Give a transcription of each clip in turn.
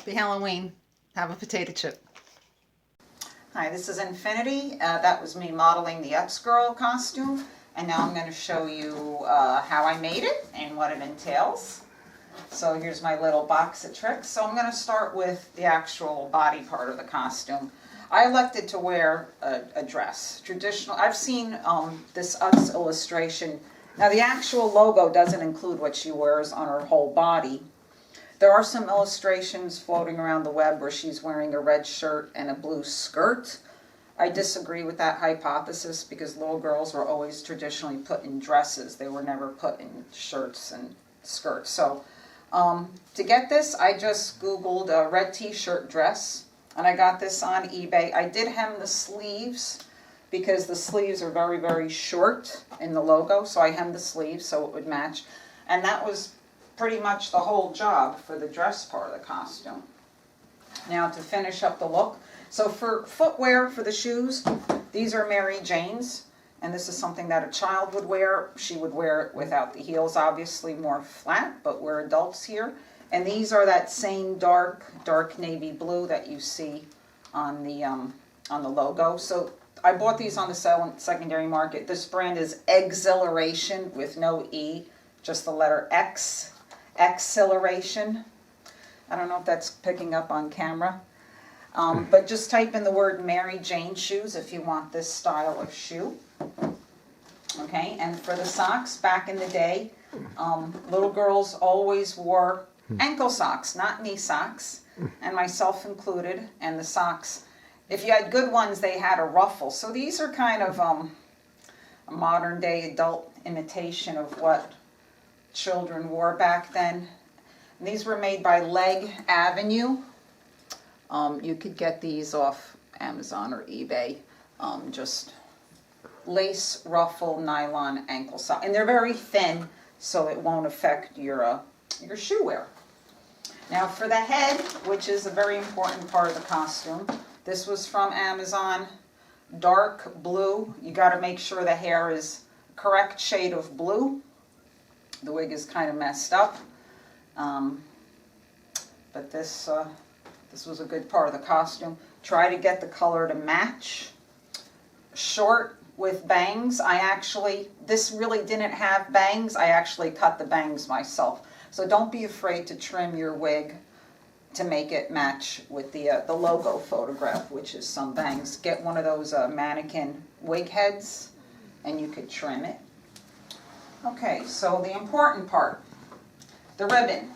Happy Halloween. Have a potato chip. Hi, this is Infinity. That was me modeling the X-Girl costume. And now I'm going to show you how I made it and what it entails. So here's my little box of tricks. So I'm going to start with the actual body part of the costume. I elected to wear a dress. Traditional. I've seen this X illustration. Now the actual logo doesn't include what she wears on her whole body. There are some illustrations floating around the web where she's wearing a red shirt and a blue skirt. I disagree with that hypothesis because little girls were always traditionally put in dresses. They were never put in shirts and skirts. So to get this, I just Googled a red t-shirt dress, and I got this on eBay. I did hem the sleeves because the sleeves are very, very short in the logo, so I hemmed the sleeves so it would match. And that was pretty much the whole job for the dress part of the costume. Now to finish up the look. So for footwear for the shoes, these are Mary Jane's, and this is something that a child would wear. She would wear it without the heels, obviously more flat, but we're adults here. And these are that same dark navy blue that you see on the logo. So I bought these on the secondary market. This brand is Exhilaration with no E, just the letter X. Exhilaration. I don't know if that's picking up on camera. But just type in the word Mary Jane shoes if you want this style of shoe. Okay, and for the socks, back in the day, little girls always wore ankle socks, not knee socks, and myself included. And the socks, if you had good ones, they had a ruffle. So these are kind of a modern day adult imitation of what children wore back then. And these were made by Leg Avenue. You could get these off Amazon or eBay. Just lace ruffle nylon ankle sock, and they're very thin, so it won't affect your shoe wear. Now for the head, which is a very important part of the costume, this was from Amazon. Dark blue. You got to make sure the hair is correct shade of blue. The wig is kind of messed up, but this was a good part of the costume. Try to get the color to match. Short with bangs. This really didn't have bangs. I actually cut the bangs myself. So don't be afraid to trim your wig to make it match with the logo photograph, which is some bangs. Get one of those mannequin wig heads and you could trim it. Okay, so the important part, the ribbon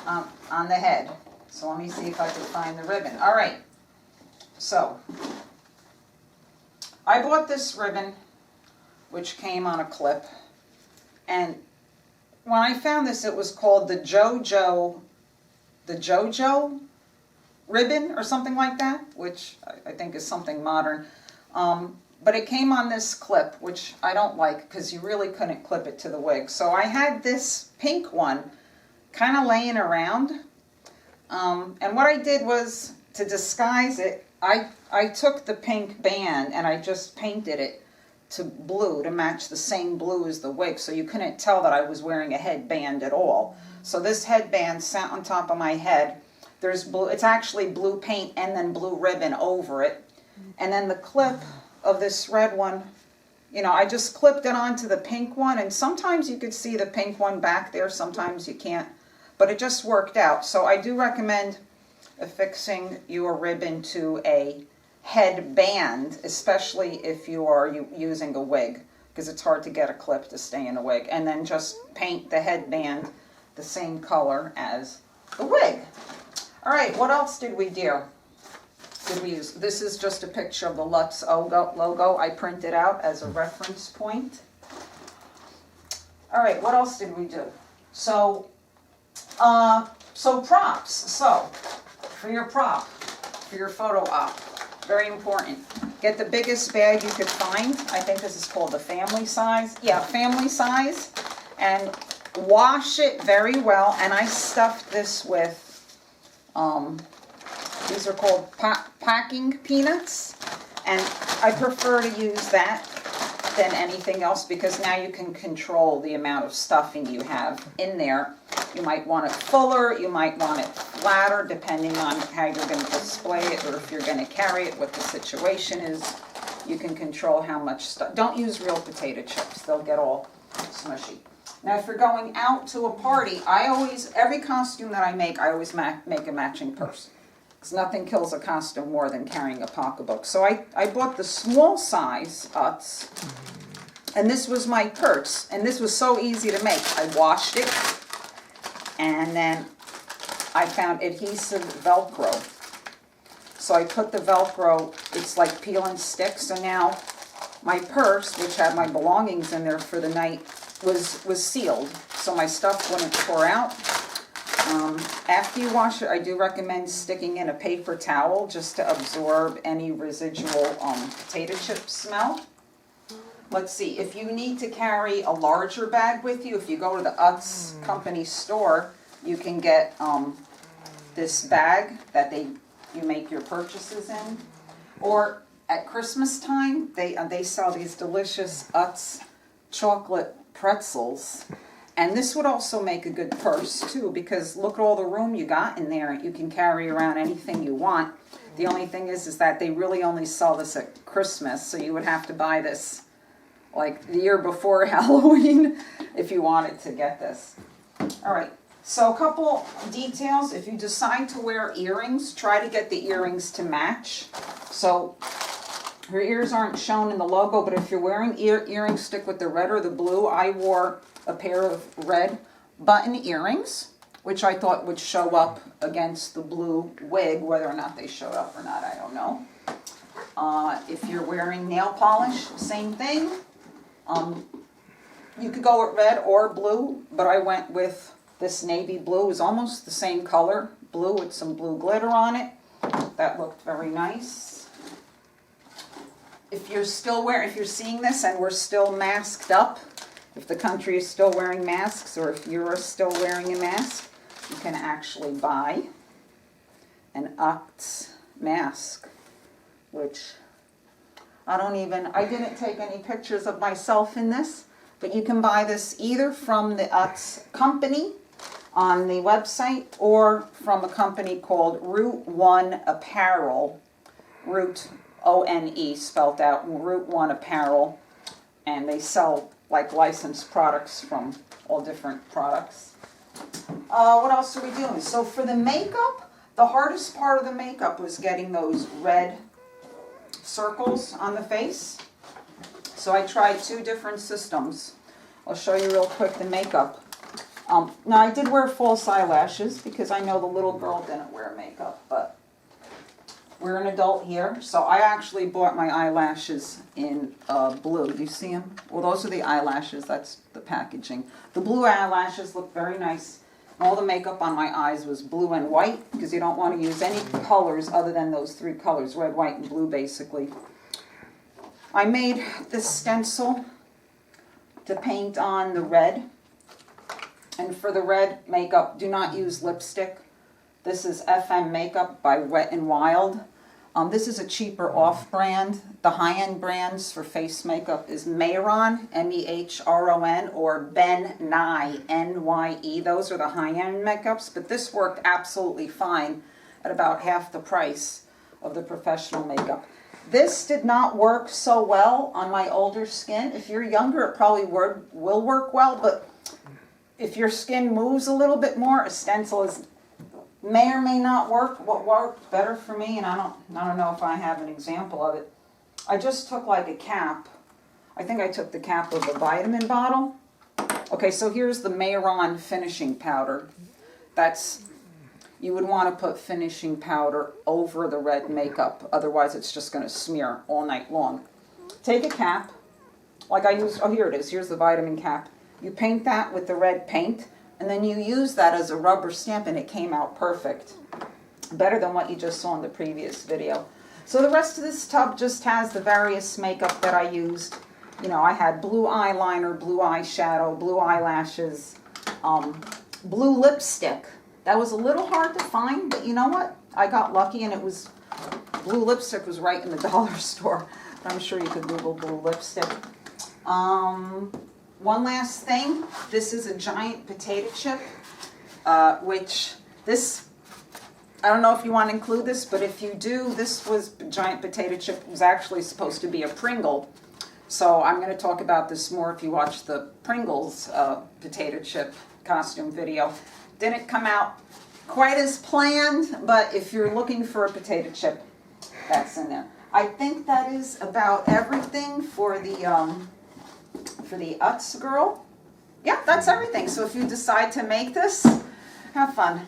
on the head. So let me see if I can find the ribbon. All right, so I bought this ribbon, which came on a clip, and when I found this, it was called the JoJo ribbon or something like that, which I think is something modern. But it came on this clip, which I don't like because you really couldn't clip it to the wig. So I had this pink one kind of laying around. And what I did was, to disguise it, I took the pink band and I just painted it to blue to match the same blue as the wig, so you couldn't tell that I was wearing a headband at all. So this headband sat on top of my head. There's blue, it's actually blue paint and then blue ribbon over it. And then the clip of this red one, I just clipped it onto the pink one, and sometimes you could see the pink one back there, sometimes you can't. But it just worked out. So I do recommend affixing your ribbon to a headband, especially if you are using a wig, because it's hard to get a clip to stay in a wig. And then just paint the headband the same color as the wig. All right, what else did we do? This is just a picture of the Lutz logo I printed out as a reference point. All right, what else did we do? So props. So for your prop, for your photo op, very important. Get the biggest bag you could find. I think this is called the family size. Yeah, family size. And wash it very well. And I stuffed this with, these are called packing peanuts. And I prefer to use that than anything else because now you can control the amount of stuffing you have in there. You might want it fuller, you might want it flatter, depending on how you're going to display it or if you're going to carry it, what the situation is. You can control how much stuff. Don't use real potato chips. They'll get all smushy. Now, if you're going out to a party, every costume that I make, I always make a matching purse. Because nothing kills a costume more than carrying a pocketbook. So I bought the small size Utz, and this was my purse. And this was so easy to make. I washed it, and then I found adhesive Velcro. So I put the Velcro, it's like peel and stick. So now my purse, which had my belongings in there for the night, was sealed, so my stuff wouldn't pour out. After you wash it, I do recommend sticking in a paper towel just to absorb any residual potato chip smell. Let's see, if you need to carry a larger bag with you, if you go to the Utz company store, you can get this bag that you make your purchases in. Or at Christmas time, they sell these delicious Utz chocolate pretzels, and this would also make a good purse too, because look at all the room you got in there. You can carry around anything you want. The only thing is that they really only sell this at Christmas, so you would have to buy this like the year before Halloween if you wanted to get this. All right, so a couple details. If you decide to wear earrings, try to get the earrings to match. So her ears aren't shown in the logo, but if you're wearing earrings, stick with the red or the blue. I wore a pair of red button earrings, which I thought would show up against the blue wig. Whether or not they showed up or not, I don't know. If you're wearing nail polish, same thing. You could go with red or blue, but I went with this navy blue. It was almost the same color, blue with some blue glitter on it. That looked very nice. If you're seeing this and we're still masked up, if the country is still wearing masks, or if you're still wearing a mask, you can actually buy an Utz mask, which I didn't take any pictures of myself in this, but you can buy this either from the Utz company on the website or from a company called Route 1 Apparel, Route-O-N-E spelled out, Route 1 Apparel, and they sell like licensed products from all different products. What else are we doing? So for the makeup, the hardest part of the makeup was getting those red circles on the face. So I tried 2 different systems. I'll show you real quick the makeup. Now I did wear false eyelashes because I know the little girl didn't wear makeup, but we're an adult here, so I actually bought my eyelashes in blue. Do you see them? Well, those are the eyelashes. That's the packaging. The blue eyelashes look very nice. All the makeup on my eyes was blue and white because you don't want to use any colors other than those 3 colors, red, white, and blue, basically. I made this stencil to paint on the red. And for the red makeup, do not use lipstick. This is FM Makeup by Wet n Wild. This is a cheaper off-brand. The high-end brands for face makeup is Mehron, M-E-H-R-O-N, or Ben Nye, N-Y-E. Those are the high-end makeups, but this worked absolutely fine at about half the price of the professional makeup. This did not work so well on my older skin. If you're younger, it probably will work well, but if your skin moves a little bit more, a stencil may or may not work. What worked better for me, and I don't know if I have an example of it, I just took like a cap. I think I took the cap of a vitamin bottle. Okay, so here's the Mehron finishing powder. You would want to put finishing powder over the red makeup, otherwise it's just going to smear all night long. Take a cap, like I used, oh here it is, here's the vitamin cap. You paint that with the red paint, and then you use that as a rubber stamp, and it came out perfect. Better than what you just saw in the previous video. So the rest of this tub just has the various makeup that I used. You know, I had blue eyeliner, blue eyeshadow, blue eyelashes, blue lipstick. That was a little hard to find, but you know what? I got lucky, and blue lipstick was right in the dollar store. I'm sure you could Google blue lipstick. One last thing, this is a giant potato chip, which this I don't know if you want to include this, but if you do, this was giant potato chip. It was actually supposed to be a Pringle. So I'm going to talk about this more if you watch the Pringles potato chip costume video. Didn't come out quite as planned, but if you're looking for a potato chip, that's in there. I think that is about everything for the Utz girl. Yeah, that's everything. So if you decide to make this, have fun.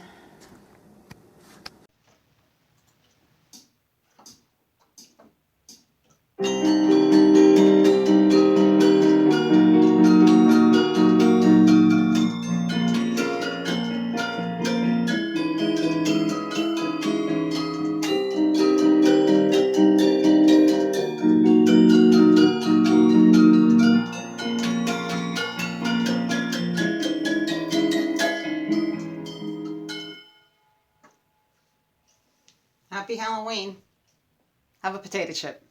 Happy Halloween. Have a potato chip.